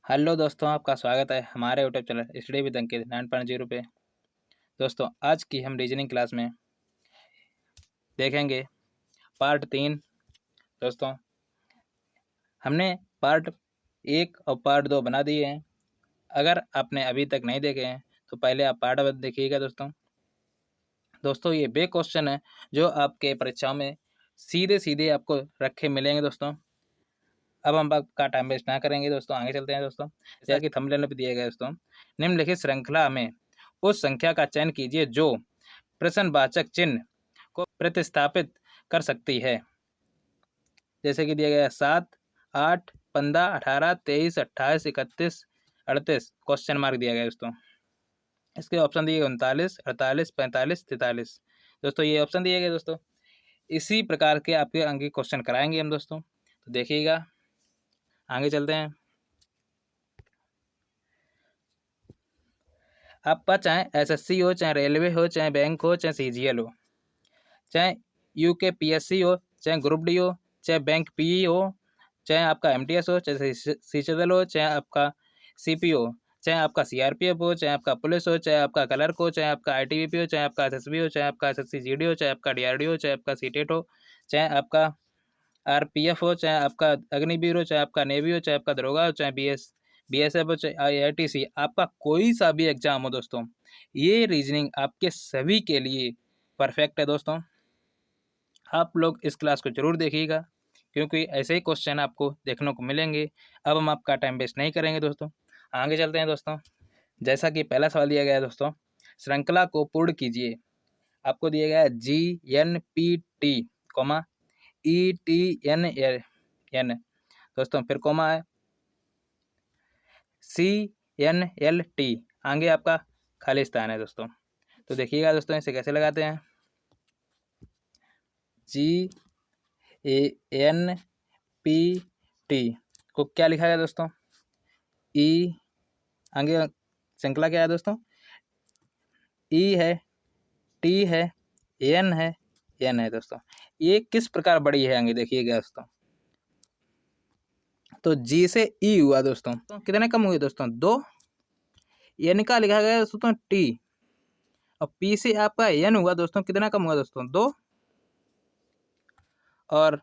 Hello दोस्तों, आपका स्वागत है हमारे यूट्यूब चैनल स्टडी विद अंकित 9.0 पे। दोस्तों, आज की हम रीजनिंग क्लास में देखेंगे पार्ट 3। दोस्तों, हमने पार्ट 1 और पार्ट 2 बना दिए हैं। अगर आपने अभी तक नहीं देखे हैं तो पहले आप पार्ट 1 देखिएगा। दोस्तों ये वे क्वेश्चन है जो आपके परीक्षाओं में सीधे सीधे आपको रखे मिलेंगे। दोस्तों, अब हम आपका टाइम वेस्ट ना करेंगे। दोस्तों, आगे चलते हैं। दोस्तों, जैसा कि थंबनेल में दिया गया, दोस्तों निम्नलिखित श्रृंखला में उस संख्या का चयन कीजिए जो प्रश्नवाचक चिन्ह को प्रतिस्थापित कर सकती है। जैसे कि दिया गया 7, 8, 15, 18, 23, 28, 31, 38 क्वेश्चन मार्क दिया गया। दोस्तों, इसके ऑप्शन दिए गए 39, 48, 45, 43। दोस्तों, ये ऑप्शन दिए गए। दोस्तों, इसी प्रकार के आपके अंक क्वेश्चन कराएंगे हम। दोस्तों, तो देखिएगा, आगे चलते हैं। आपका चाहे एसएससी हो, चाहे रेलवे हो, चाहे बैंक हो, चाहे सीजीएल हो, चाहे यूकेपीएससी हो, चाहे ग्रुप डी हो, चाहे बैंक पीई हो, चाहे आपका एमटीएस हो, चाहे सीचेदल हो, चाहे आपका सीपी हो, चाहे आपका सीआरपीएफ हो, चाहे आपका पुलिस हो, चाहे आपका क्लर्क हो, चाहे आपका आईटीबीपी हो, चाहे आपका एसएसबी हो, चाहे आपका एसएससी-जीडी हो, चाहे आपका डीआरडी हो, चाहे आपका सीटेट हो, चाहे आपका आरपीएफ हो, चाहे आपका अग्निवीर हो, चाहे आपका नेवी हो, चाहे आपका दरोगा हो, चाहे बीएसएफ हो, चाहे आईआरटीसी, आपका कोई सा भी एग्जाम हो। दोस्तों, ये रीजनिंग आपके सभी के लिए परफेक्ट है। दोस्तों, आप लोग इस क्लास को जरूर देखिएगा क्योंकि ऐसे ही क्वेश्चन आपको देखने को मिलेंगे। अब हम आपका टाइम वेस्ट नहीं करेंगे। दोस्तों, आगे चलते हैं। दोस्तों, जैसा कि पहला सवाल दिया गया है, दोस्तों श्रृंखला को पूर्ण कीजिए। आपको दिया गया है GNPT, ETNN। दोस्तों, फिर कोमा है CNLT, आगे आपका खाली स्थान है। दोस्तों, तो देखिएगा दोस्तों, इसे कैसे लगाते हैं। GNPT को क्या लिखा गया दोस्तों? ई, आगे श्रृंखला क्या है दोस्तों? ई है, टी है, एन है, एन है। दोस्तों, ये किस प्रकार बड़ी है, आगे देखिएगा। दोस्तों, तो जी से ई हुआ। दोस्तों, तो कितने कम हुए? दोस्तों, 2। एन का लिखा गया दोस्तों टी, और पी से आपका एन हुआ। दोस्तों, कितना कम हुआ? दोस्तों, 2। और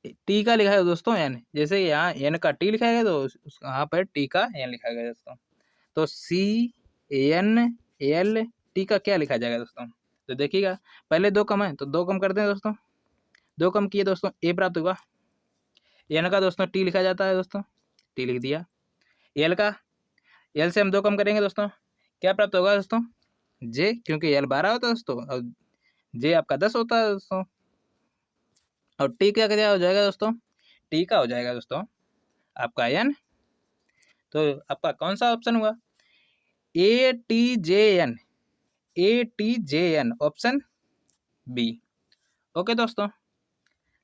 टी का लिखा है दोस्तों एन, जैसे यहाँ एन का टी लिखा गया तो यहाँ पर टी का एन लिखा गया। दोस्तों, तो CNLT का क्या लिखा जाएगा? दोस्तों, तो देखिएगा, पहले 2 कम है तो 2 कम करते हैं। दोस्तों, 2 कम किए, दोस्तों ए प्राप्त हुआ। एन का दोस्तों टी लिखा जाता है। दोस्तों, टी लिख दिया। एल का, एल से हम 2 कम करेंगे। दोस्तों, क्या प्राप्त होगा? दोस्तों, जे, क्योंकि एल 12 होता है दोस्तों और जे आपका 10 होता है। दोस्तों, और टी क्या क्या हो जाएगा? दोस्तों, टी का हो जाएगा दोस्तों आपका एन। तो आपका कौन सा ऑप्शन हुआ? ATJN, ATJN, option B. Okay दोस्तों,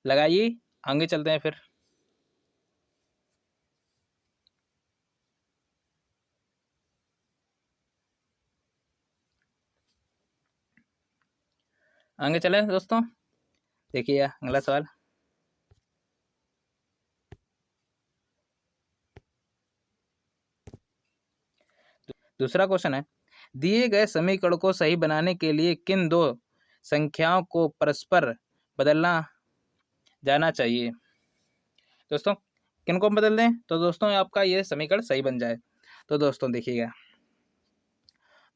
लगाइए, आगे चलते हैं। फिर आगे चले दोस्तों, देखिए अगला सवाल। दूसरा क्वेश्चन है, दिए गए समीकरण को सही बनाने के लिए किन 2 संख्याओं को परस्पर बदलना जाना चाहिए? दोस्तों, किन को बदल दें तो दोस्तों आपका ये समीकरण सही बन जाए? तो दोस्तों देखिएगा,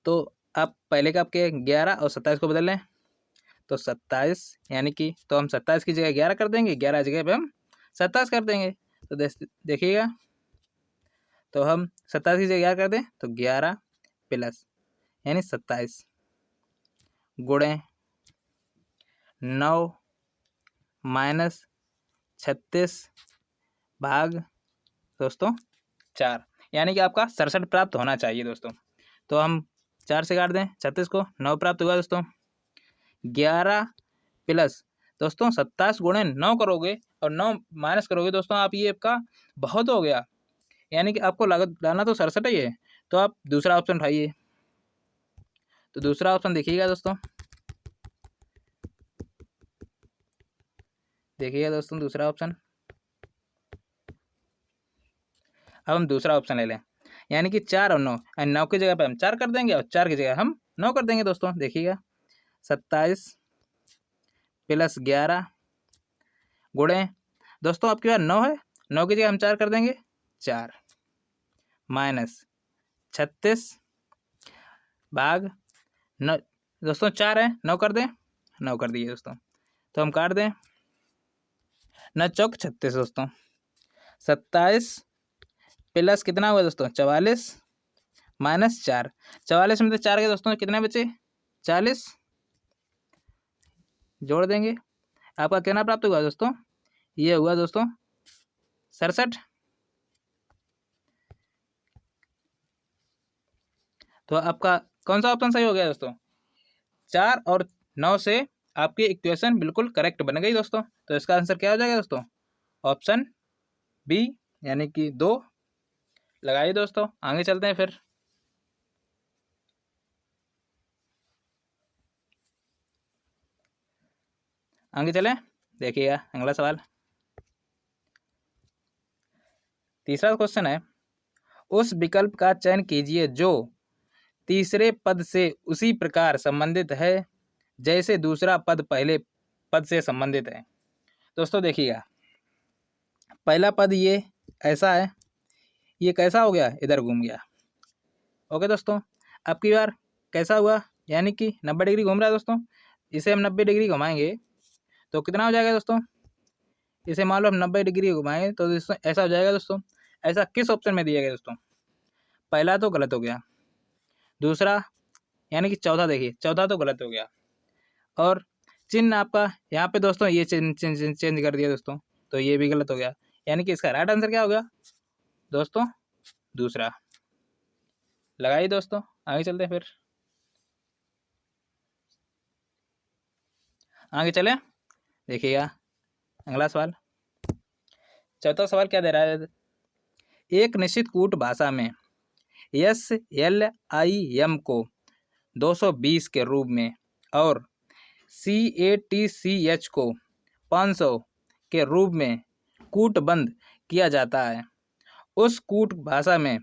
तो आप पहले का आपके 11 और 27 को बदल लें। तो 27 यानी कि, तो हम 27 की जगह 11 कर देंगे, 11 जगह पे हम 27 कर देंगे। तो देखिएगा, तो हम 27 की जगह 11 कर दें तो 11 प्लस यानी 27 गुणे 9 माइनस 36 भाग दोस्तों 4, यानी कि आपका 67 प्राप्त होना चाहिए। दोस्तों, तो हम 4 से काट दें 36 को, 9 प्राप्त हुआ। दोस्तों, 11 प्लस दोस्तों 27 गुणे 9 करोगे और 9 माइनस करोगे। दोस्तों, आप ये आपका बहुत हो गया, यानी कि आपको लागत डालना तो 67 ही है। तो आप दूसरा ऑप्शन उठाइए। तो दूसरा ऑप्शन देखिएगा। दोस्तों, देखिएगा दोस्तों, दूसरा ऑप्शन अब हम दूसरा ऑप्शन ले लें, यानी कि 4 और 9, 9 की जगह पे हम 4 कर देंगे और 4 की जगह हम 9 कर देंगे दोस्तों। देखिएगा 27 प्लस 11 गुणे दोस्तों आपके पास 9 है, 9 की जगह हम 4 कर देंगे 4 माइनस 36 भाग 9 दोस्तों 4 है, 9 कर दें, 9 कर दिए दोस्तों। तो हम काट दें, 9 चौक 36 दोस्तों। 27 प्लस कितना हुआ दोस्तों 44 माइनस 4, 44 में से 4 के दोस्तों कितने बचे 40, जोड़ देंगे। आपका कितना प्राप्त हुआ दोस्तों, ये हुआ दोस्तों 67। तो आपका कौन सा ऑप्शन सही हो गया दोस्तों, 4 और 9 से आपकी इक्वेशन बिल्कुल करेक्ट बन गई दोस्तों। तो इसका आंसर क्या हो जाएगा दोस्तों, ऑप्शन बी यानी कि 2 लगाइए दोस्तों। आगे चलते हैं फिर, आगे चलें। देखिएगा अगला सवाल, तीसरा क्वेश्चन है, उस विकल्प का चयन कीजिए जो तीसरे पद से उसी प्रकार संबंधित है जैसे दूसरा पद पहले पद से संबंधित है। दोस्तों देखिएगा पहला पद ये ऐसा है, ये कैसा हो गया, इधर घूम गया। ओके दोस्तों, अब की बार कैसा हुआ, यानी कि 90 डिग्री घूम रहा है दोस्तों। इसे हम 90 डिग्री घुमाएंगे तो कितना हो जाएगा दोस्तों, इसे मान लो हम 90 डिग्री घुमाएंगे तो दोस्तों ऐसा हो जाएगा दोस्तों। ऐसा किस ऑप्शन में दिया गया दोस्तों, पहला तो गलत हो गया, दूसरा यानी कि चौथा, देखिए चौथा तो गलत हो गया, और चिन्ह आपका यहाँ पे दोस्तों ये चेंज कर दिया दोस्तों, तो ये भी गलत हो गया। यानी कि इसका राइट आंसर क्या हो गया दोस्तों, दूसरा। लगाइए दोस्तों, आगे चलते हैं फिर, आगे चलें। देखिएगा अगला सवाल, चौथा सवाल क्या दे रहा है, एक निश्चित कूट भाषा में SLIM को 220 के रूप में और CATCH को 500 के रूप में कूटबंद किया जाता है। उस कूट भाषा में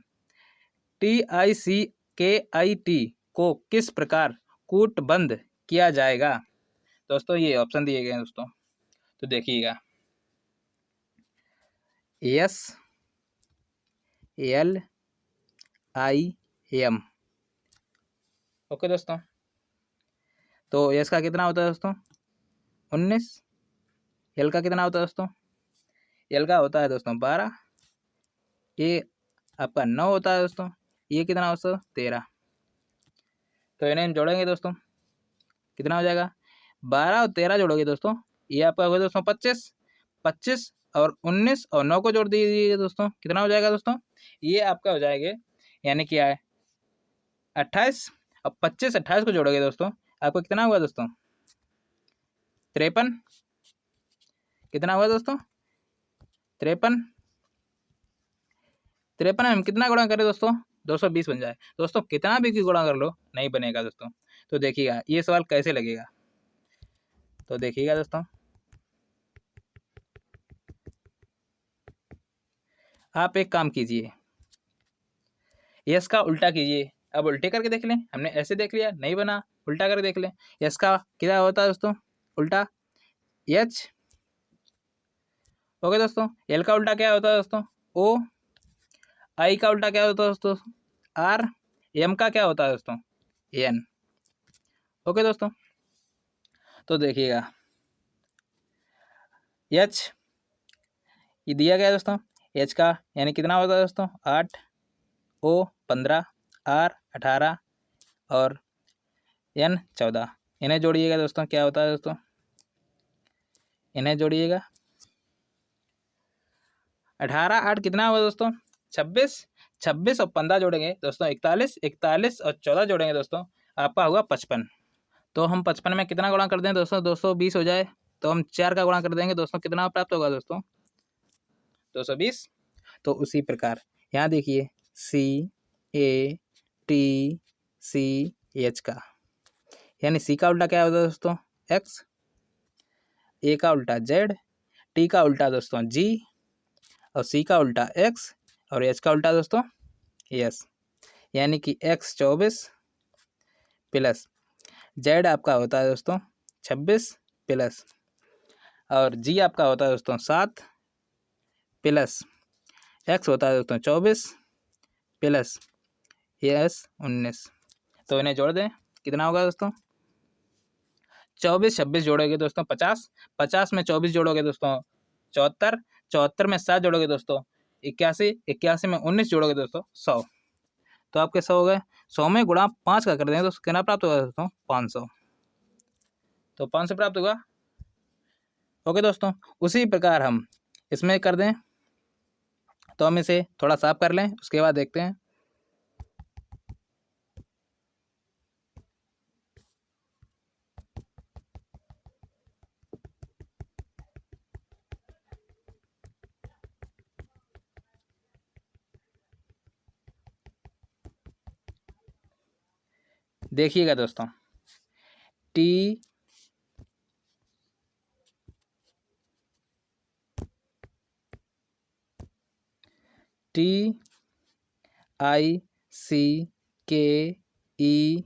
TICKIT को किस प्रकार कूटबंद किया जाएगा। दोस्तों ये ऑप्शन दिए गए हैं दोस्तों, तो देखिएगा SLIM। ओके दोस्तों, तो एस का कितना होता है दोस्तों 19, एल का कितना होता है दोस्तों, एल का होता है दोस्तों 12, ये आपका 9 होता है दोस्तों, ये कितना होता है 13। तो इन्हें हम जोड़ेंगे दोस्तों, कितना हो जाएगा 12 और 13 जोड़ोगे दोस्तों, ये आपका होगा दोस्तों 25, 25 और 19 और 9 को जोड़ दीजिए दोस्तों, कितना हो जाएगा दोस्तों, ये आपका हो जाएगा यानी कि 28 और 25 28 को जोड़ोगे दोस्तों, आपको कितना हुआ दोस्तों 53, कितना हुआ दोस्तों 53, 53 हम कितना गुणा करें दोस्तों 220 बन जाए दोस्तों, कितना भी गुणा कर लो नहीं बनेगा दोस्तों। तो देखिएगा ये सवाल कैसे लगेगा, तो देखिएगा दोस्तों, आप एक काम कीजिए, यस का उल्टा कीजिए। अब उल्टे करके देख लें, हमने ऐसे देख लिया नहीं बना, उल्टा करके देख लें। यस का क्या होता है दोस्तों उल्टा, एच। ओके दोस्तों, एल का उल्टा क्या होता है दोस्तों ओ, आई का उल्टा क्या होता है दोस्तों आर, एम का क्या होता है दोस्तों एन। ओके दोस्तों, तो देखिएगा एच ये दिया गया दोस्तों, एच का यानी कितना होता है दोस्तों 8, ओ 15, आर 18 और एन 14। इन्हें जोड़िएगा दोस्तों, क्या होता है दोस्तों, इन्हें जोड़िएगा 18 8 कितना हुआ दोस्तों 26, 26 और 15 जोड़ेंगे दोस्तों 41, 41 और 14 जोड़ेंगे दोस्तों, आपका होगा 55। तो हम 55 में कितना गुणा कर दें दोस्तों 220 हो जाए, तो हम 4 का गुणा कर देंगे दोस्तों, कितना प्राप्त होगा दोस्तों 220। तो उसी प्रकार यहाँ देखिए CATCH का यानी सी का उल्टा क्या होता है दोस्तों एक्स, ए का उल्टा जेड, टी का उल्टा दोस्तों जी और सी का उल्टा एक्स और एच का उल्टा दोस्तों एस, यानी कि एक्स 24 प्लस जेड आपका होता है दोस्तों 26 प्लस और जी आपका होता है दोस्तों 7 प्लस एक्स होता है दोस्तों 24 प्लस एस 19। तो इन्हें जोड़ दें, कितना होगा दोस्तों 24 26 जोड़ोगे दोस्तों 50, 50 में 24 जोड़ोगे दोस्तों 74, 74 में 7 जोड़ोगे दोस्तों 81, 81 में 19 जोड़ोगे दोस्तों 100। तो आपके 100 हो गए, 100 में गुणा 5 का कर देंगे दोस्तों, कितना प्राप्त होगा दोस्तों 500। तो 500 प्राप्त होगा। ओके दोस्तों, उसी प्रकार हम इसमें कर दें, तो हम इसे थोड़ा साफ कर लें, उसके बाद देखते हैं। देखिएगा दोस्तों, टी आई सी के ई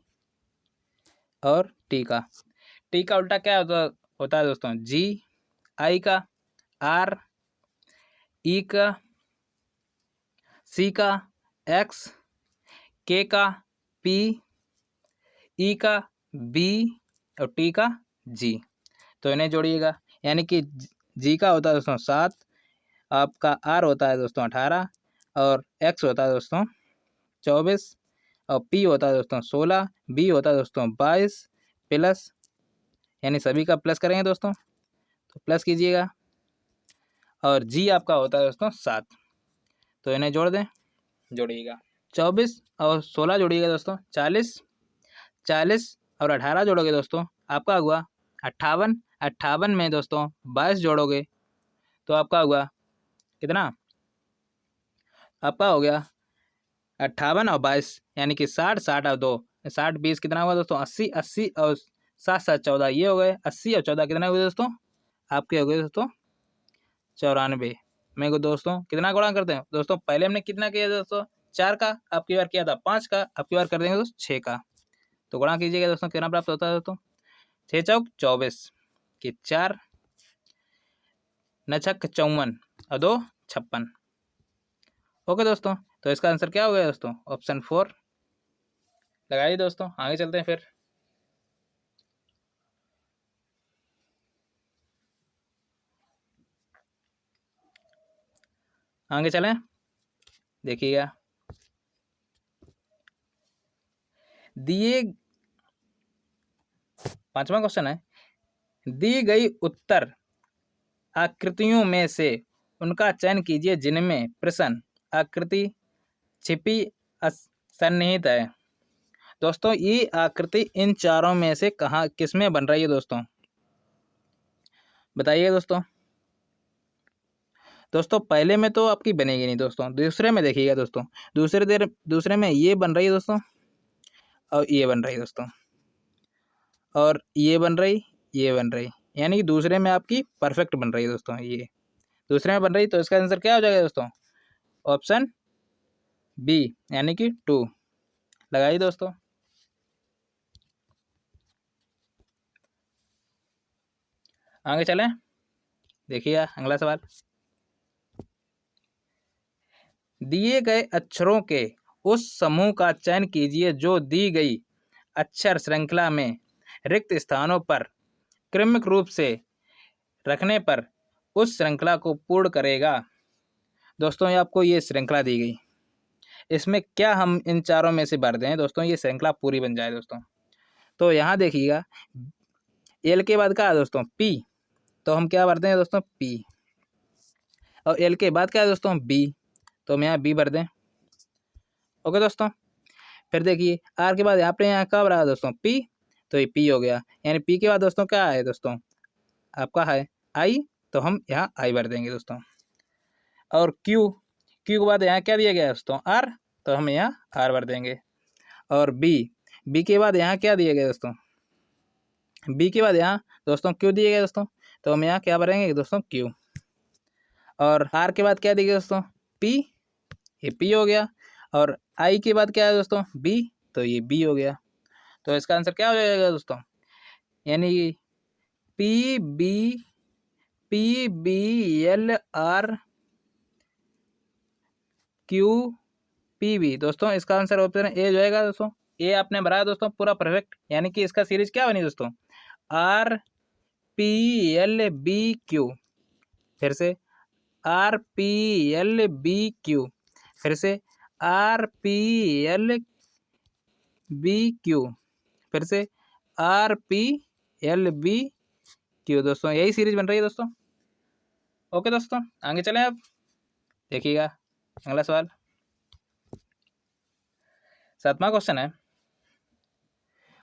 और टी का उल्टा क्या होता है दोस्तों जी, आई का आर, ई का सी का एक्स, के का पी, ई का बी और टी का जी। तो इन्हें जोड़िएगा, यानी कि जी का होता है दोस्तों 7, आपका आर होता है दोस्तों 18 और एक्स होता है दोस्तों 24 और पी होता है दोस्तों 16, बी होता है दोस्तों 22 प्लस, यानी सभी का प्लस करेंगे दोस्तों, तो प्लस कीजिएगा और जी आपका होता है दोस्तों 7। तो इन्हें जोड़ दें, जोड़िएगा 24 और 16 जोड़िएगा दोस्तों 40, 40 और 18 जोड़ोगे दोस्तों आपका हुआ 58, 58 में दोस्तों 22 जोड़ोगे तो आपका हुआ कितना, आपका हो गया 58 और 22, यानी कि 60, 60 और 2, 60 20 कितना हुआ दोस्तों 80, 80 और 7 7 14, ये हो गए 80 और 14 कितना हुए दोस्तों, आपके हो गए दोस्तों 94। मेरे को दोस्तों कितना गुणा करते हैं दोस्तों, पहले हमने कितना किया दोस्तों 4 का, आपकी बार किया था 5 का, आपकी बार कर देंगे दोस्तों 6 का। तो गुणा कीजिएगा दोस्तों, कितना प्राप्त होता है दोस्तों 6 चौक 24 कि 4 9 छक 54 और 2 56। ओके दोस्तों, तो इसका आंसर क्या हो गया दोस्तों, ऑप्शन 4 लगाइए दोस्तों। आगे चलते हैं फिर। आगे चलें, देखिएगा दिए, 5वां क्वेश्चन है, दी गई उत्तर आकृतियों में से उनका चयन कीजिए जिनमें प्रश्न आकृति छिपी सन्निहित है। दोस्तों ये आकृति इन चारों में से कहाँ किस में बन रही है दोस्तों, बताइए दोस्तों। दोस्तों पहले में तो आपकी बनेगी नहीं दोस्तों, दूसरे में देखिएगा दोस्तों, दूसरे में ये बन रही है दोस्तों और ये बन रही है दोस्तों और ये बन रही, ये बन रही, यानी कि दूसरे में आपकी परफेक्ट बन रही है दोस्तों, ये दूसरे में बन रही। तो इसका आंसर क्या हो जाएगा दोस्तों, ऑप्शन बी यानी कि 2 लगाइए दोस्तों। आगे चलें, देखिए अगला सवाल, दिए गए अक्षरों के उस समूह का चयन कीजिए जो दी गई अक्षर श्रृंखला में रिक्त स्थानों पर क्रमिक रूप से रखने पर उस श्रृंखला को पूर्ण करेगा। दोस्तों ये आपको ये श्रृंखला दी गई, इसमें क्या हम इन चारों में से भर दें दोस्तों, ये श्रृंखला पूरी बन जाए दोस्तों। तो यहाँ देखिएगा एल के बाद क्या है दोस्तों पी, तो हम क्या भरते हैं दोस्तों पी, और एल के बाद क्या है दोस्तों बी, तो हम यहाँ बी भर दें। ओके दोस्तों, फिर देखिए आर के बाद यहाँ पे यहाँ कब रहा दोस्तों पी, तो ये पी हो गया, यानी पी के बाद दोस्तों क्या है दोस्तों आपका है आई, तो हम यहाँ आई भर देंगे दोस्तों। और क्यू के बाद यहाँ क्या दिया गया है दोस्तों आर, तो हम यहाँ आर भर देंगे। और बी के बाद यहाँ क्या दिया गया दोस्तों, बी के बाद यहाँ दोस्तों क्यू दिए गए दोस्तों, तो हम यहाँ क्या भरेंगे दोस्तों क्यू। और आर के बाद क्या दिया गया दोस्तों पी, ये P हो गया, और I के बाद क्या है दोस्तों B, तो ये B हो गया। तो इसका आंसर क्या हो जाएगा दोस्तों, यानी PBLRQPB। दोस्तों इसका आंसर ऑप्शन ए हो जाएगा दोस्तों। ए आपने भरा दोस्तों पूरा परफेक्ट, यानी कि इसका सीरीज क्या बनी दोस्तों, RPLBQ, फिर से RPLBQ, फिर से RPLBQ, फिर से RPLBQ। दोस्तों यही सीरीज बन रही है दोस्तों। ओके दोस्तों, आगे चलें अब। देखिएगा अगला सवाल, 7वां क्वेश्चन है,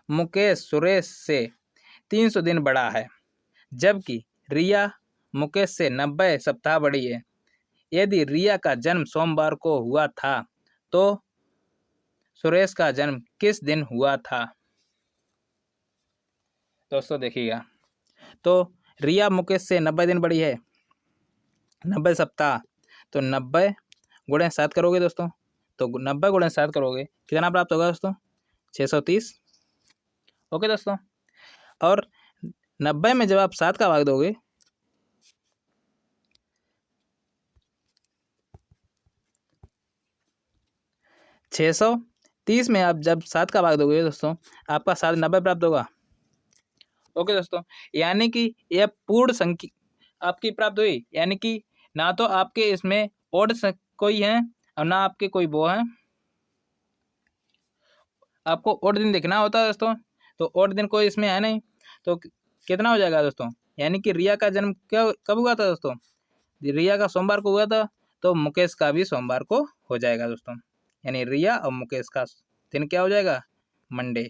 मुकेश सुरेश से 300 दिन बड़ा है, जबकि रिया मुकेश से 90 सप्ताह बड़ी है। यदि रिया का जन्म सोमवार को हुआ था तो सुरेश का जन्म किस दिन हुआ था। दोस्तों देखिएगा, तो रिया मुकेश से 90 दिन बड़ी है, 90 सप्ताह, तो 90 गुणे 7 करोगे दोस्तों, तो 90 गुणे 7 करोगे कितना प्राप्त होगा दोस्तों, 630। ओके दोस्तों, और 90 में जब आप 7 का भाग दोगे, छः 630 में आप जब 7 का भाग दोगे दोस्तों, आपका 790 प्राप्त होगा। ओके दोस्तों, यानी कि यह पूर्ण संख्या आपकी प्राप्त हुई, यानी कि ना तो आपके इसमें ओड कोई है और ना आपके कोई वो है। आपको ओड दिन देखना होता है दोस्तों, तो ओड दिन कोई इसमें है नहीं, तो कितना हो जाएगा दोस्तों, यानी कि रिया का जन्म कब हुआ था दोस्तों, रिया का सोमवार को हुआ था, तो मुकेश का भी सोमवार को हो जाएगा दोस्तों, यानी रिया और मुकेश का दिन क्या हो जाएगा, मंडे।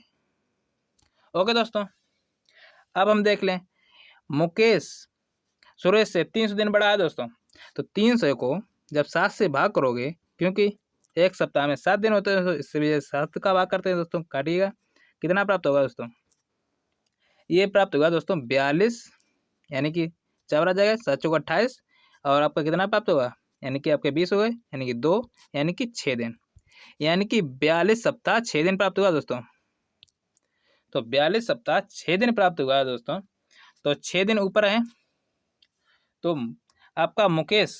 ओके दोस्तों, अब हम देख लें, मुकेश सुरेश से 300 दिन बड़ा है दोस्तों, तो 300 को जब 7 से भाग करोगे, क्योंकि एक सप्ताह में 7 दिन होते हैं, तो इससे भी 7 का भाग करते हैं दोस्तों, काटिएगा कितना प्राप्त होगा दोस्तों, ये प्राप्त होगा दोस्तों 42, यानी कि 4 आ जाएगा, 7 चौक 28, और आपका कितना प्राप्त होगा, यानी कि आपके 20 हो गए, यानी कि 2, यानी कि 6 दिन, यानी कि 42 सप्ताह 6 दिन प्राप्त हुआ दोस्तों। तो 42 सप्ताह 6 दिन प्राप्त हुआ है दोस्तों, तो 6 दिन ऊपर है, तो आपका मुकेश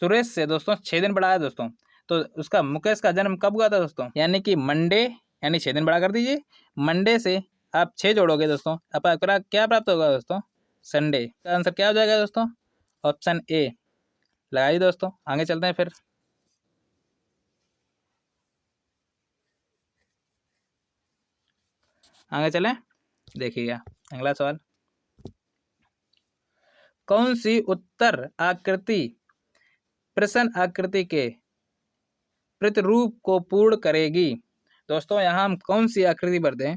सुरेश से दोस्तों 6 दिन बड़ा है दोस्तों, तो उसका मुकेश का जन्म कब हुआ था दोस्तों, यानी कि मंडे, यानी 6 दिन बड़ा कर दीजिए, मंडे से आप 6 जोड़ोगे दोस्तों, आपका क्या प्राप्त होगा दोस्तों, संडे। का आंसर क्या हो जाएगा दोस्तों, ऑप्शन ए लगाइए दोस्तों। आगे चलते हैं फिर, आगे चलें, देखिएगा अगला सवाल, कौन सी उत्तर आकृति प्रश्न आकृति के प्रतिरूप को पूर्ण करेगी। दोस्तों यहाँ हम कौन सी आकृति भर दें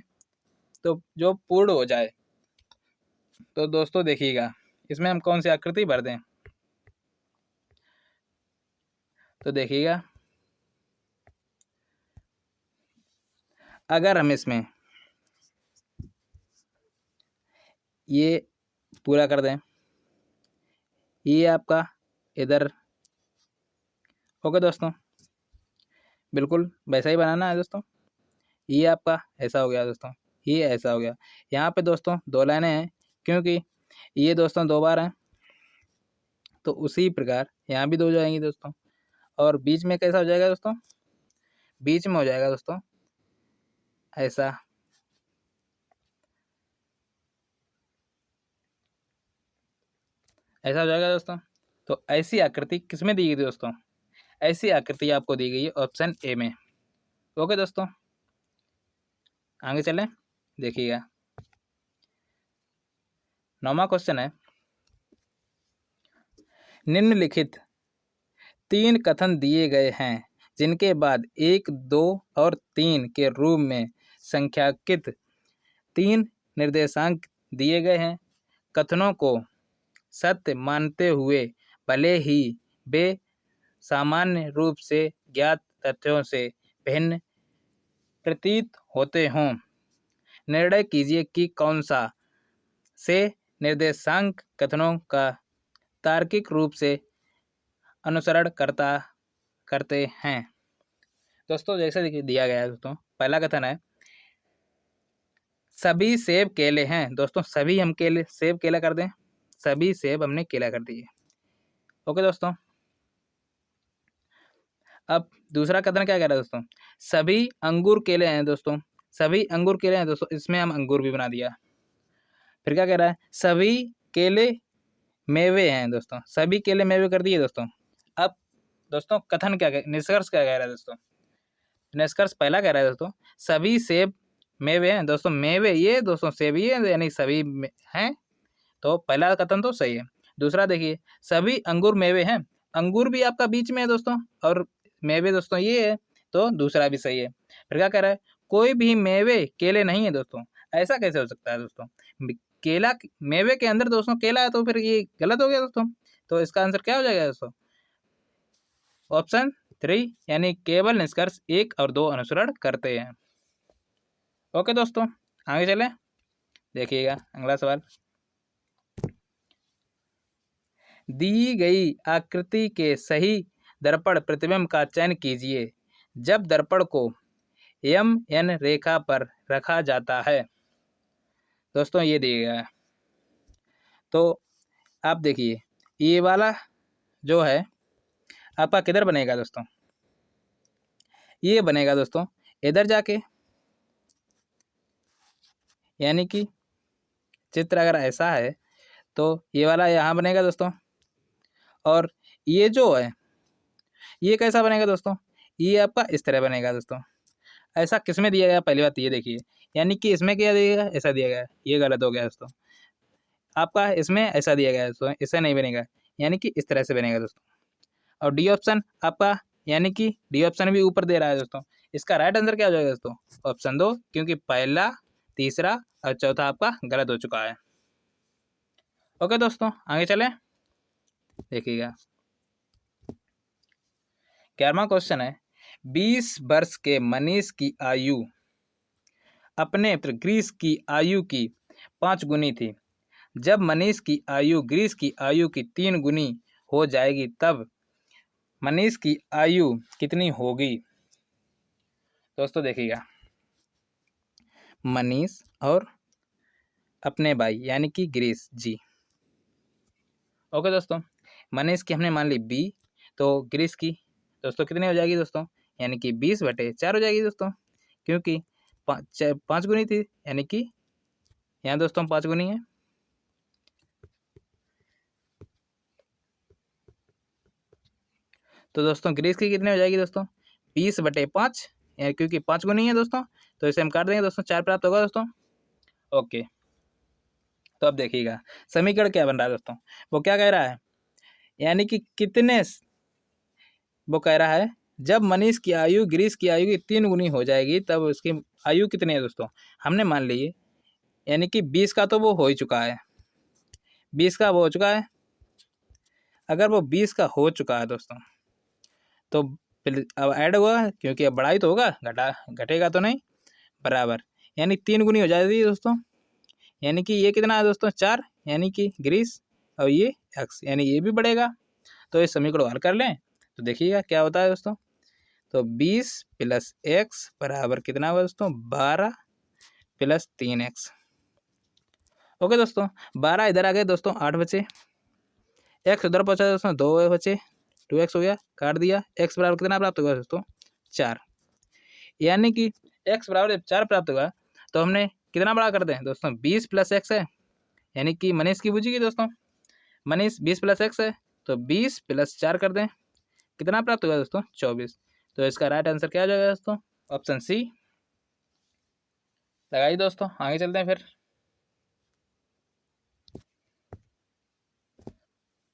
तो जो पूर्ण हो जाए, तो दोस्तों देखिएगा इसमें हम कौन सी आकृति भर दें, तो देखिएगा अगर हम इसमें ये पूरा कर दें, ये आपका इधर, ओके दोस्तों, बिल्कुल वैसा ही बनाना है दोस्तों, ये आपका ऐसा हो गया दोस्तों, ये ऐसा हो गया, यहाँ पे दोस्तों 2 लाइनें हैं, क्योंकि ये दोस्तों 2 बार हैं, तो उसी प्रकार यहाँ भी 2 हो जाएंगी दोस्तों, और बीच में कैसा हो जाएगा दोस्तों, बीच में हो जाएगा दोस्तों ऐसा, ऐसा हो जाएगा दोस्तों। तो ऐसी आकृति किसमें दी गई थी दोस्तों, ऐसी आकृति आपको दी गई है ऑप्शन ए में। ओके दोस्तों, आगे चलें, देखिएगा 9वां क्वेश्चन है, निम्नलिखित 3 कथन दिए गए हैं जिनके बाद 1, 2 और 3 के रूप में संख्याकित 3 निर्देशांक दिए गए हैं। कथनों को सत्य मानते हुए भले ही वे सामान्य रूप से ज्ञात तथ्यों से भिन्न प्रतीत होते हों, निर्णय कीजिए कि कौन सा से निर्देशांक कथनों का तार्किक रूप से अनुसरण करते हैं। दोस्तों जैसे देखिए दिया गया है दोस्तों, पहला कथन है सभी सेब केले हैं। दोस्तों सभी हम केले सेब केला कर दें, सभी सेब हमने केला कर दिए। ओके दोस्तों, अब दूसरा कथन क्या कह रहा है दोस्तों, सभी अंगूर केले हैं। दोस्तों सभी अंगूर केले हैं दोस्तों, इसमें हम अंगूर भी बना दिया। फिर क्या कह रहा है, सभी केले मेवे हैं। दोस्तों सभी केले मेवे कर दिए दोस्तों। अब दोस्तों कथन क्या निष्कर्ष क्या कह रहा है दोस्तों, निष्कर्ष पहला कह रहा है दोस्तों सभी सेब मेवे हैं। दोस्तों मेवे ये दोस्तों सेब ये यानी सभी हैं, तो पहला कथन तो सही है। दूसरा देखिए सभी अंगूर मेवे हैं, अंगूर भी आपका बीच में है दोस्तों, और मेवे दोस्तों ये है, तो दूसरा भी सही है। फिर क्या कह रहा है, कोई भी मेवे केले नहीं है। दोस्तों ऐसा कैसे हो सकता है दोस्तों, केला मेवे के अंदर दोस्तों केला है, तो फिर ये गलत हो गया दोस्तों। तो इसका आंसर क्या हो जाएगा दोस्तों, ऑप्शन 3 यानी केवल निष्कर्ष 1 और 2 अनुसरण करते हैं। ओके दोस्तों आगे चलें, देखिएगा अगला सवाल। दी गई आकृति के सही दर्पण प्रतिबिंब का चयन कीजिए जब दर्पण को MN रेखा पर रखा जाता है। दोस्तों ये दिया गया है, तो आप देखिए ये वाला जो है आपका किधर बनेगा दोस्तों, ये बनेगा दोस्तों इधर जाके, यानी कि चित्र अगर ऐसा है तो ये वाला यहाँ बनेगा दोस्तों, और ये जो है ये कैसा बनेगा दोस्तों, ये आपका इस तरह बनेगा दोस्तों। ऐसा किस में दिया गया, पहली बात ये देखिए, यानी कि इसमें क्या दिया गया, ऐसा दिया गया, ये गलत हो गया दोस्तों। आपका इसमें ऐसा दिया गया दोस्तों, इससे नहीं बनेगा, यानी कि इस तरह से बनेगा दोस्तों। और डी ऑप्शन आपका, यानी कि डी ऑप्शन भी ऊपर दे रहा है दोस्तों। इसका राइट आंसर क्या हो जाएगा दोस्तों, ऑप्शन 2, क्योंकि पहला तीसरा और चौथा आपका गलत हो चुका है। ओके दोस्तों आगे चलें, देखिएगा 11वां क्वेश्चन है 20 वर्ष के मनीष की आयु अपने ग्रीस की आयु की 5 गुनी थी। जब मनीष की आयु ग्रीस की आयु की 3 गुनी हो जाएगी तब मनीष की आयु कितनी होगी। दोस्तों देखिएगा, मनीष और अपने भाई यानी कि ग्रीस जी। ओके दोस्तों, मनीष की हमने मान ली B, तो ग्रीस की दोस्तों कितनी हो जाएगी दोस्तों, यानी कि 20/4 हो जाएगी दोस्तों, क्योंकि 5 गुनी थी, यानी कि यहाँ दोस्तों 5 गुनी है। तो दोस्तों ग्रीस की कितनी हो जाएगी दोस्तों, 20/5, यानी क्योंकि 5 गुनी है दोस्तों, तो इसे हम काट देंगे दोस्तों, 4 प्राप्त होगा दोस्तों। ओके, तो अब देखिएगा समीकरण क्या बन रहा है दोस्तों, वो क्या कह रहा है, यानी कि कितने, वो कह रहा है जब मनीष की आयु ग्रीस की आयु की 3 गुनी हो जाएगी तब उसकी आयु कितनी है दोस्तों। हमने मान ली यानी कि 20 का तो वो हो ही चुका है, 20 का वो हो चुका है। अगर वो 20 का हो चुका है दोस्तों, तो अब ऐड हुआ, क्योंकि अब बढ़ाई तो होगा, घटेगा तो नहीं, बराबर, यानी 3 गुनी हो जाएगी दोस्तों। यानी कि ये कितना है दोस्तों, 4, यानी कि ग्रीस, और ये x, यानी ये भी बढ़ेगा। तो इस समीकरण को हल कर लें तो देखिएगा क्या होता है दोस्तों, तो 20 + x बराबर कितना हुआ दोस्तों, 12 + 3x। ओके दोस्तों, 12 इधर आ गए दोस्तों, 8 बचे, x उधर पहुंचा दोस्तों, 2 बचे, 2x हो गया, काट दिया, x बराबर कितना प्राप्त होगा दोस्तों, 4। यानी कि x बराबर 4 प्राप्त होगा, तो हमने कितना बड़ा कर दें दोस्तों, 20 + x है, यानी कि मनीष की बूझी की दोस्तों, मनीष 20 + x है, तो 20 + 4 कर दें, कितना प्राप्त होगा दोस्तों, 24। तो इसका राइट आंसर क्या हो जाएगा दोस्तों, ऑप्शन C। लगाइए दोस्तों, आगे चलते हैं फिर,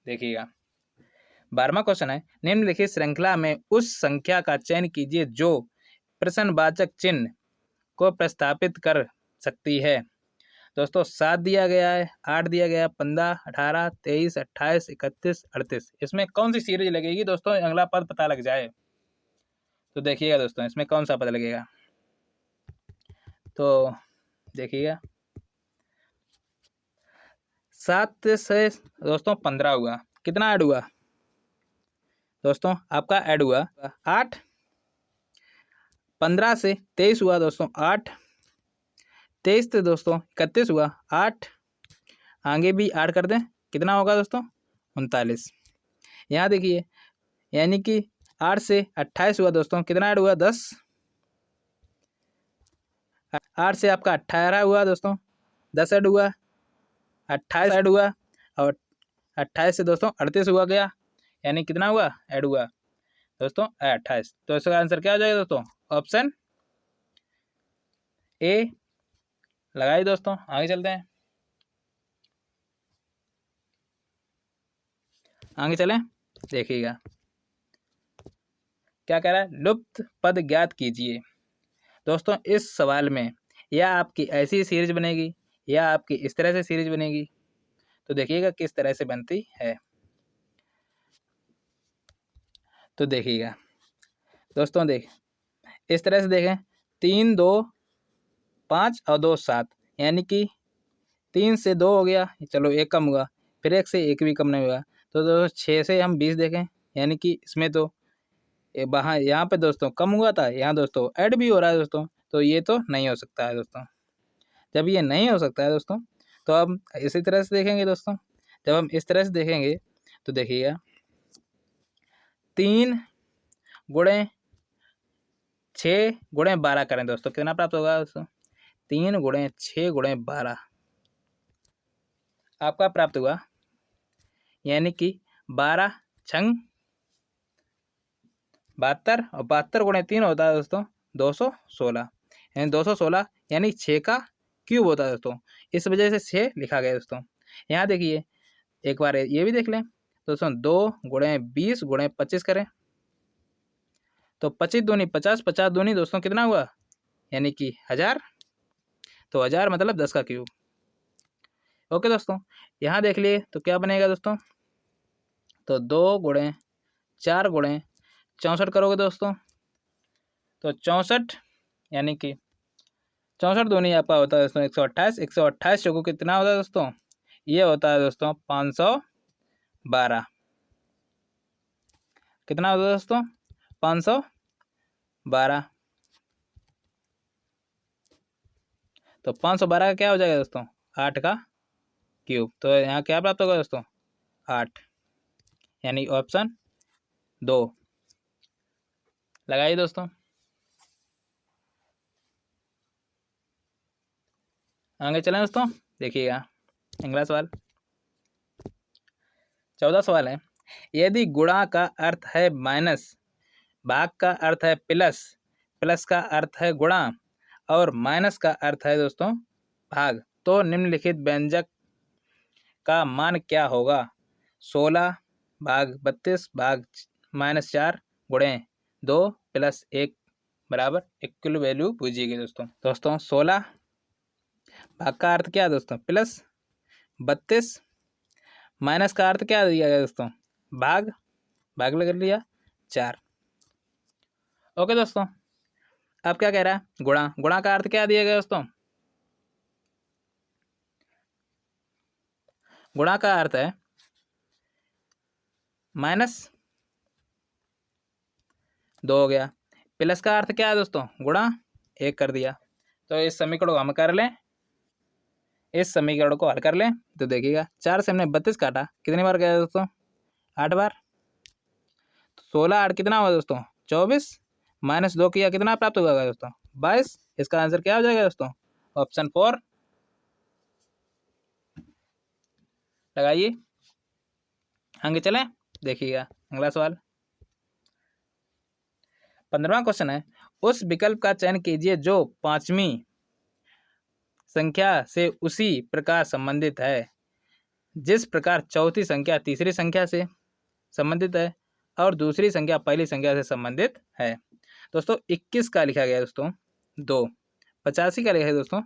देखिएगा 12वां क्वेश्चन है निम्नलिखित श्रृंखला में उस संख्या का चयन कीजिए जो प्रश्नवाचक चिन्ह को प्रस्तापित कर सकती है। दोस्तों 7 दिया गया है, 8 दिया गया, 15, 18, 23, 28, 31, 38, इसमें कौन सी सीरीज लगेगी दोस्तों, अगला पद पता लग जाए। तो देखिएगा दोस्तों इसमें कौन सा पद लगेगा, तो देखिएगा 7 से दोस्तों 15 हुआ, कितना ऐड हुआ दोस्तों आपका ऐड हुआ 8, 15 से 23 हुआ दोस्तों 8, 23 से दोस्तों 31 हुआ 8, आगे भी 8 कर दें, कितना होगा दोस्तों 39। यहाँ देखिए, यानी कि 8 से 28 हुआ दोस्तों, कितना ऐड हुआ 10, 8 से आपका 18 हुआ दोस्तों, 10 ऐड हुआ, 28 ऐड हुआ, और 28 से दोस्तों 38 हुआ गया, यानी कितना हुआ ऐड हुआ दोस्तों 28। तो इसका आंसर क्या हो जाएगा दोस्तों, ऑप्शन ए लगाइए दोस्तों। आगे चलते हैं, आगे चलें, देखिएगा क्या कह रहा है, लुप्त पद ज्ञात कीजिए। दोस्तों इस सवाल में या आपकी ऐसी सीरीज बनेगी या आपकी इस तरह से सीरीज बनेगी, तो देखिएगा किस तरह से बनती है। तो देखिएगा दोस्तों, देख इस तरह से देखें, 3 2 5 और 2 7, यानी कि 3 से 2 हो गया, चलो 1 कम हुआ, फिर 1 से 1 भी कम नहीं हुआ, तो दोस्तों 6 से हम 20 देखें, यानी कि इसमें तो वहाँ यहाँ पे दोस्तों कम हुआ था, यहाँ दोस्तों ऐड भी हो रहा है दोस्तों, तो ये तो नहीं हो सकता है दोस्तों। जब ये नहीं हो सकता है दोस्तों, तो हम इसी तरह से देखेंगे दोस्तों। जब हम इस तरह से देखेंगे तो देखिएगा 3 गुणे 6 गुणे 12 करें दोस्तों, कितना प्राप्त होगा दोस्तों, 3 गुणे 6 गुणे 12 आपका प्राप्त हुआ, यानी कि 12 छंग 72, और 72 गुणे 3 होता है दोस्तों 216, यानी 216 यानी 6 का क्यूब होता है दोस्तों, इस वजह से 6 लिखा गया दोस्तों। यहाँ देखिए एक बार ये भी देख लें दोस्तों, 2 गुणे 20 गुणे 25 करें, तो 25 दूनी 50, 50 दूनी दोस्तों कितना हुआ, यानी कि 1000, तो 1000 मतलब 10 का क्यूब। ओके दोस्तों, यहाँ देख लिए तो क्या बनेगा दोस्तों, तो 2 गुणे 4 गुणे 64 करोगे दोस्तों, तो 64 यानी कि 64 दूनी आपका होता है दोस्तों 128, 128 चौको कितना होता है दोस्तों, ये होता है दोस्तों 512, कितना होता है दोस्तों 512, तो 512 का क्या हो जाएगा दोस्तों, 8 का क्यूब। तो यहाँ क्या प्राप्त होगा दोस्तों 8, यानी ऑप्शन 2 लगाइए दोस्तों। आगे चलें दोस्तों, देखिएगा अगला सवाल, 14 सवाल है, यदि गुणा का अर्थ है माइनस, भाग का अर्थ है प्लस, प्लस का अर्थ है गुणा और माइनस का अर्थ है दोस्तों भाग, तो निम्नलिखित व्यंजक का मान क्या होगा, 16 भाग 32 भाग -4 गुणे 2 + 1 बराबर इक्वल वैल्यू पूछिएगी दोस्तों 16 भाग का अर्थ क्या है दोस्तों प्लस, 32 माइनस का अर्थ क्या दिया गया दोस्तों भाग, भाग लगा लिया 4। ओके दोस्तों, अब क्या कह रहा है, गुणा, गुणा का अर्थ क्या दिया गया दोस्तों, गुणा का अर्थ है -2 हो गया, प्लस का अर्थ क्या है दोस्तों गुणा 1 कर दिया। तो इस समीकरण को हम कर लें, इस समीकरण को हल कर लें तो देखिएगा 4 से हमने 32 काटा, कितनी बार गया दोस्तों 8 बार, 16 8 कितना हुआ दोस्तों 24, -2 किया कितना प्राप्त होगा दोस्तों 22। इसका आंसर क्या हो जाएगा दोस्तों, ऑप्शन 4 लगाइए। आगे चलें, देखिएगा अगला सवाल 15वां क्वेश्चन है, उस विकल्प का चयन कीजिए जो 5वीं संख्या से उसी प्रकार संबंधित है जिस प्रकार चौथी संख्या तीसरी संख्या से संबंधित है और दूसरी संख्या पहली संख्या से संबंधित है। दोस्तों 21 का लिखा गया दोस्तों 2, 85 का लिखा है दोस्तों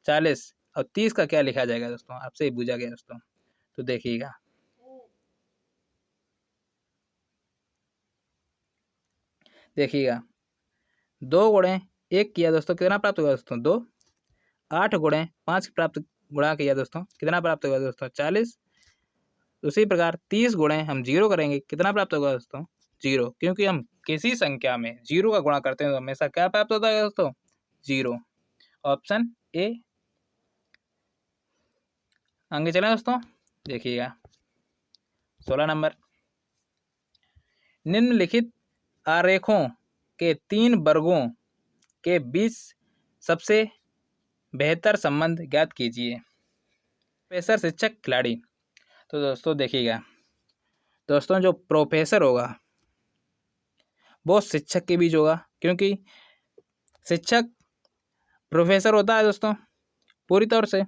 40 और 30 का क्या लिखा जाएगा दोस्तों, आपसे ही पूछा गया दोस्तों। तो देखिएगा देखिएगा 2 गुणे 1 किया दोस्तों कितना प्राप्त होगा दोस्तों 2, 8 गुणे 5 प्राप्त गुणा किया दोस्तों कितना प्राप्त होगा दोस्तों 40, उसी प्रकार 30 गुणे हम 0 करेंगे, कितना प्राप्त होगा दोस्तों? 0, क्योंकि हम किसी संख्या में 0 का गुणा करते हैं तो हमेशा क्या प्राप्त होता है दोस्तों? 0। Option A. आगे चलें दोस्तों, देखिएगा 16 नंबर। निम्नलिखित आरेखों के 3 वर्गों के बीच सबसे बेहतर संबंध ज्ञात कीजिए। प्रोफेसर, शिक्षक, खिलाड़ी। तो दोस्तों देखिएगा, दोस्तों जो प्रोफेसर होगा वो शिक्षक के बीच होगा, क्योंकि शिक्षक प्रोफेसर होता है दोस्तों पूरी तौर से,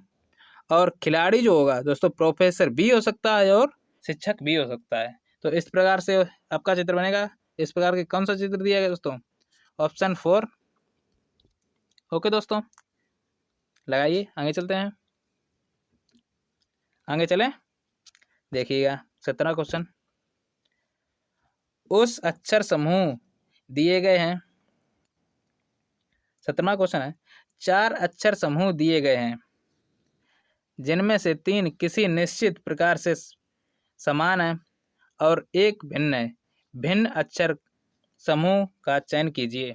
और खिलाड़ी जो होगा दोस्तों प्रोफेसर भी हो सकता है और शिक्षक भी हो सकता है। तो इस प्रकार से आपका चित्र बनेगा। इस प्रकार के कौन सा चित्र दिया गया दोस्तों? ऑप्शन 4। ओके दोस्तों, लगाइए, आगे चलते हैं। आगे चलें, देखिएगा 17 क्वेश्चन। उस अक्षर समूह दिए गए हैं, 17वां क्वेश्चन है, 4 अक्षर समूह दिए गए हैं जिनमें से 3 किसी निश्चित प्रकार से समान है और एक भिन्न है। भिन्न अक्षर समूह का चयन कीजिए।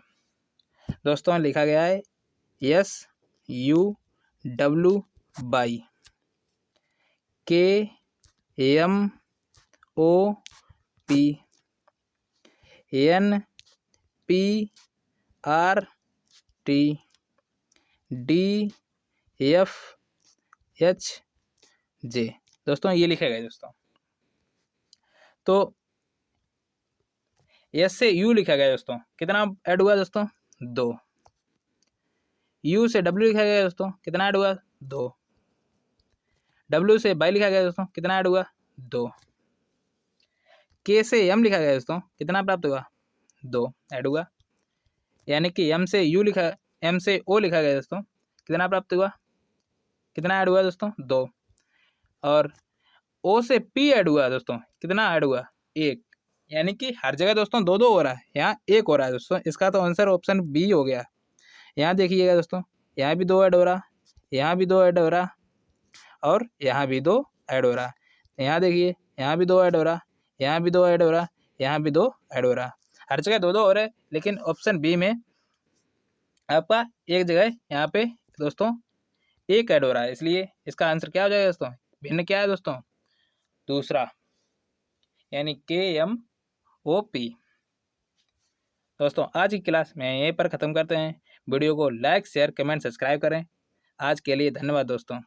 दोस्तों लिखा गया है SUWY KMOP NPRT DFHJ। दोस्तों ये लिखा गया दोस्तों। तो एस से यू लिखा गया दोस्तों, कितना ऐड हुआ दोस्तों? 2। यू से डब्ल्यू लिखा गया दोस्तों, कितना ऐड हुआ? 2। डब्ल्यू से बाई लिखा गया दोस्तों, कितना ऐड हुआ? 2। के से एम लिखा गया दोस्तों, कितना प्राप्त हुआ? 2 ऐड हुआ। यानी कि एम से ओ लिखा गया दोस्तों, कितना प्राप्त हुआ? कितना ऐड हुआ दोस्तों? 2। और ओ से पी ऐड हुआ दोस्तों, कितना ऐड हुआ? 1। यानी कि हर जगह दोस्तों 2 हो रहा है, यहाँ 1 हो रहा है दोस्तों। इसका तो आंसर ऑप्शन बी हो गया। यहाँ देखिएगा दोस्तों, यहाँ भी 2 ऐड हो रहा, यहाँ भी 2 ऐड हो रहा, और यहाँ भी 2 ऐड हो रहा। यहाँ देखिए, यहाँ भी 2 ऐड हो रहा, यहाँ भी 2 ऐड हो रहा, यहाँ भी 2 ऐड हो रहा। हर जगह 2 हो रहे, लेकिन ऑप्शन बी में आपका एक जगह यहाँ पे दोस्तों 1 ऐड हो रहा है, इसलिए इसका आंसर क्या हो जाएगा दोस्तों? भिन्न क्या है दोस्तों? दूसरा, यानी KMOP। दोस्तों आज की क्लास में यहीं पर ख़त्म करते हैं। वीडियो को लाइक, शेयर, कमेंट, सब्सक्राइब करें। आज के लिए धन्यवाद दोस्तों।